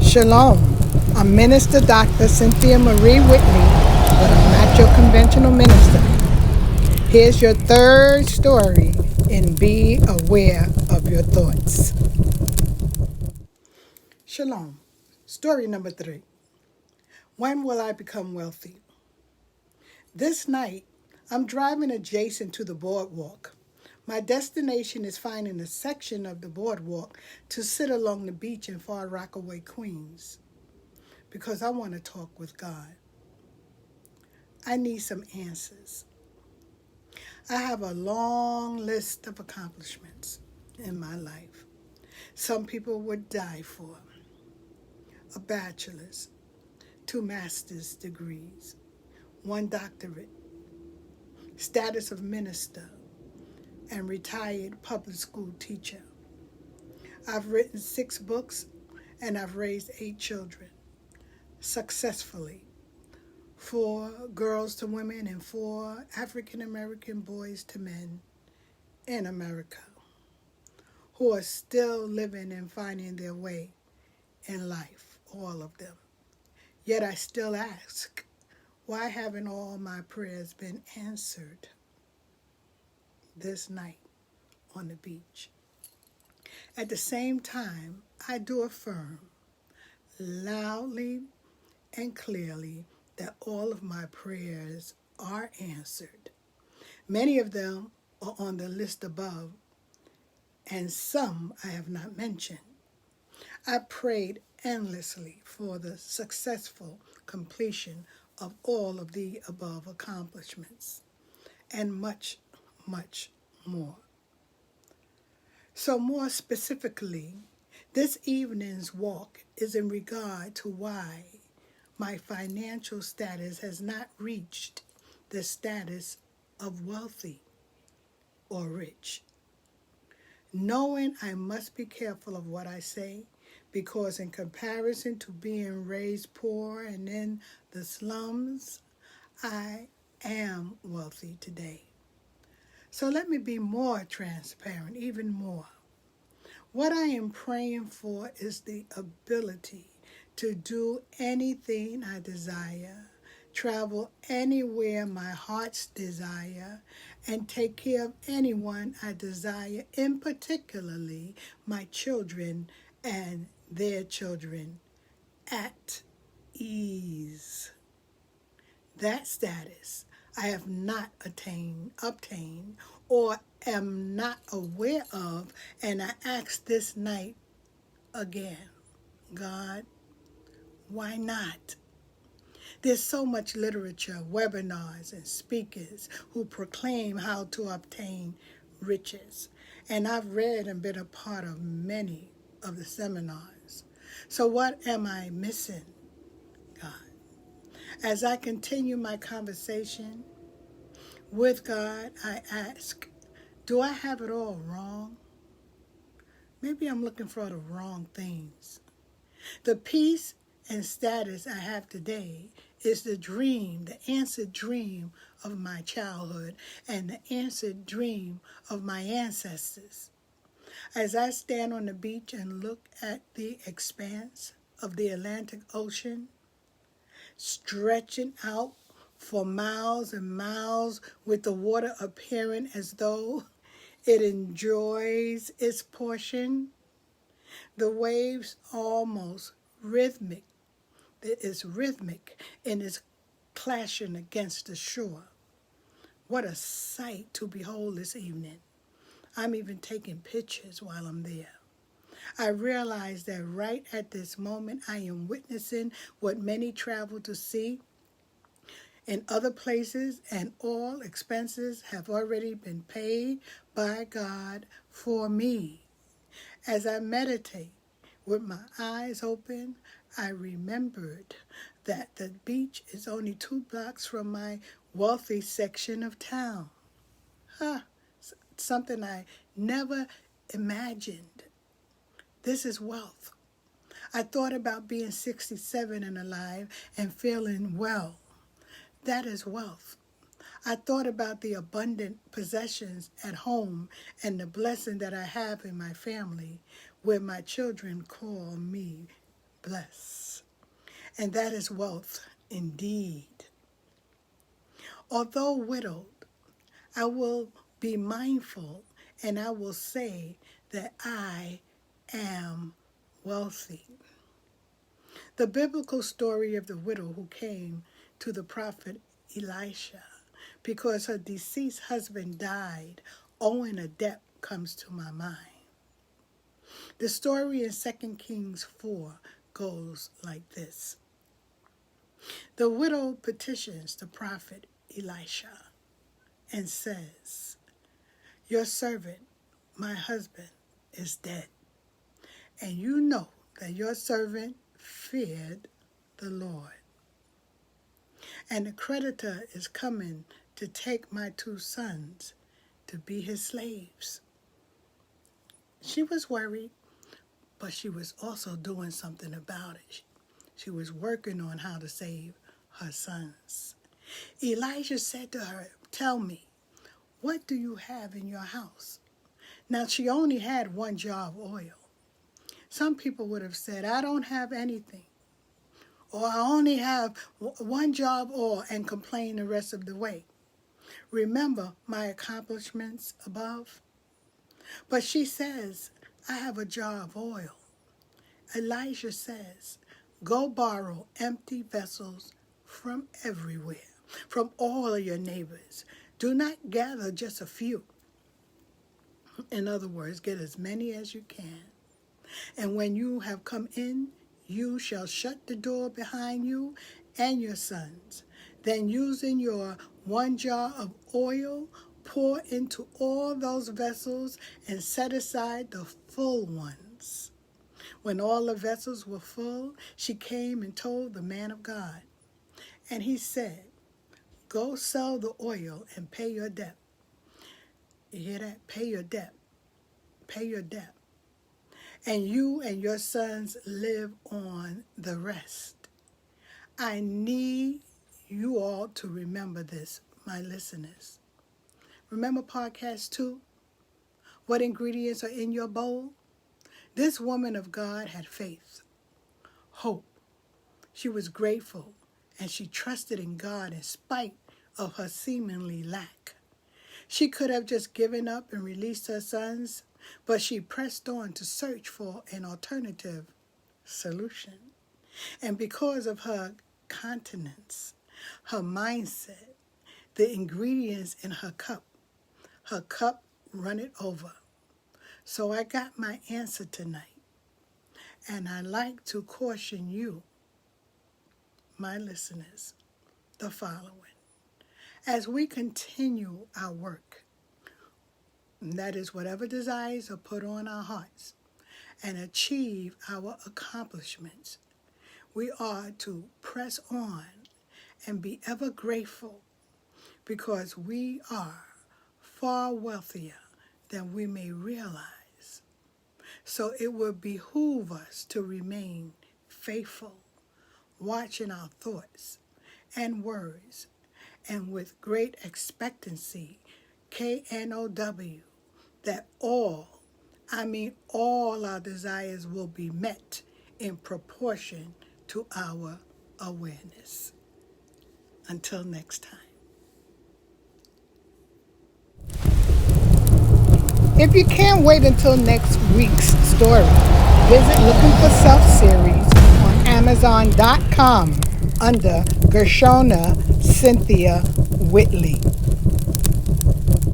Shalom. I'm Minister Dr. Cynthia Marie Whitley, but I'm not your conventional minister. Here's your third story in Be Aware of Your Thoughts. Shalom. Story number 3. When will I become wealthy? This night, I'm driving adjacent to the boardwalk. My destination is finding a section of the boardwalk to sit along the beach in Far Rockaway, Queens, because I want to talk with God. I need some answers. I have a long list of accomplishments in my life. Some people would die for a bachelor's, 2 master's degrees, 1 doctorate, status of minister, and retired public school teacher. I've written 6 books and I've raised 8 children successfully. 4 girls to women and 4 African American boys to men in America who are still living and finding their way in life, all of them. Yet I still ask, why haven't all my prayers been answered this night on the beach? At the same time, I do affirm loudly and clearly that all of my prayers are answered. Many of them are on the list above, and some I have not mentioned. I prayed endlessly for the successful completion of all of the above accomplishments, and much, much more. So more specifically, this evening's walk is in regard to why my financial status has not reached the status of wealthy or rich. Knowing I must be careful of what I say, because in comparison to being raised poor and in the slums, I am wealthy today. So let me be more transparent, even more. What I am praying for is the ability to do anything I desire, travel anywhere my heart's desire, and take care of anyone I desire, in particularly my children and their children, at ease. That status I have not obtained, or am not aware of, and I ask this night again, God, why not? There's so much literature, webinars, and speakers who proclaim how to obtain riches. And I've read and been a part of many of the seminars. So what am I missing, God? As I continue my conversation with God, I ask, do I have it all wrong? Maybe I'm looking for the wrong things. The peace and status I have today is the dream, the answered dream of my childhood and the answered dream of my ancestors. As I stand on the beach and look at the expanse of the Atlantic Ocean, stretching out for miles and miles with the water appearing as though it enjoys its portion, the waves almost rhythmic. It is rhythmic in its clashing against the shore. What a sight to behold this evening. I'm even taking pictures while I'm there. I realize that right at this moment I am witnessing what many travel to see in other places, and all expenses have already been paid by God for me. As I meditate with my eyes open, I remembered that the beach is only 2 blocks from my wealthy section of town. Something I never imagined. This is wealth. I thought about being 67 and alive and feeling well. That is wealth. I thought about the abundant possessions at home and the blessing that I have in my family, where my children call me bless, and that is wealth indeed. Although widowed, I will be mindful and I will say that I am wealthy. The biblical story of the widow who came to the prophet Elisha because her deceased husband died owing a debt comes to my mind. The story in 2 Kings 4 goes like this. The widow petitions the prophet Elisha and says, "Your servant, my husband, is dead, and you know that your servant feared the Lord. And the creditor is coming to take my 2 sons to be his slaves." She was worried, but she was also doing something about it. She was working on how to save her sons. Elijah said to her, "Tell me, what do you have in your house?" Now, she only had 1 jar of oil. Some people would have said, "I don't have anything," or "I only have 1 jar of oil," and complain the rest of the way. Remember my accomplishments above? But she says, "I have a jar of oil." Elijah says, "Go borrow empty vessels from everywhere, from all of your neighbors. Do not gather just a few." In other words, get as many as you can. "And when you have come in, you shall shut the door behind you and your sons. Then using your 1 jar of oil, pour into all those vessels and set aside the full ones." When all the vessels were full, she came and told the man of God. And he said, "Go sell the oil and pay your debt." You hear that? Pay your debt. Pay your debt. "And you and your sons live on the rest." I need you all to remember this, my listeners. Remember podcast 2? What ingredients are in your bowl? This woman of God had faith, hope. She was grateful, and she trusted in God in spite of her seemingly lack. She could have just given up and released her sons, but she pressed on to search for an alternative solution. And because of her continence, her mindset, the ingredients in her cup runneth over. So I got my answer tonight. And I like to caution you, my listeners, the following. As we continue our work, and that is whatever desires are put on our hearts, and achieve our accomplishments, we are to press on and be ever grateful, because we are far wealthier than we may realize. So it will behoove us to remain faithful, watching our thoughts and words, and with great expectancy, KNOW, that all our desires will be met in proportion to our awareness. Until next time. If you can't wait until next week's story, visit Looking for Self series on Amazon.com under Gershona Cynthia Whitley.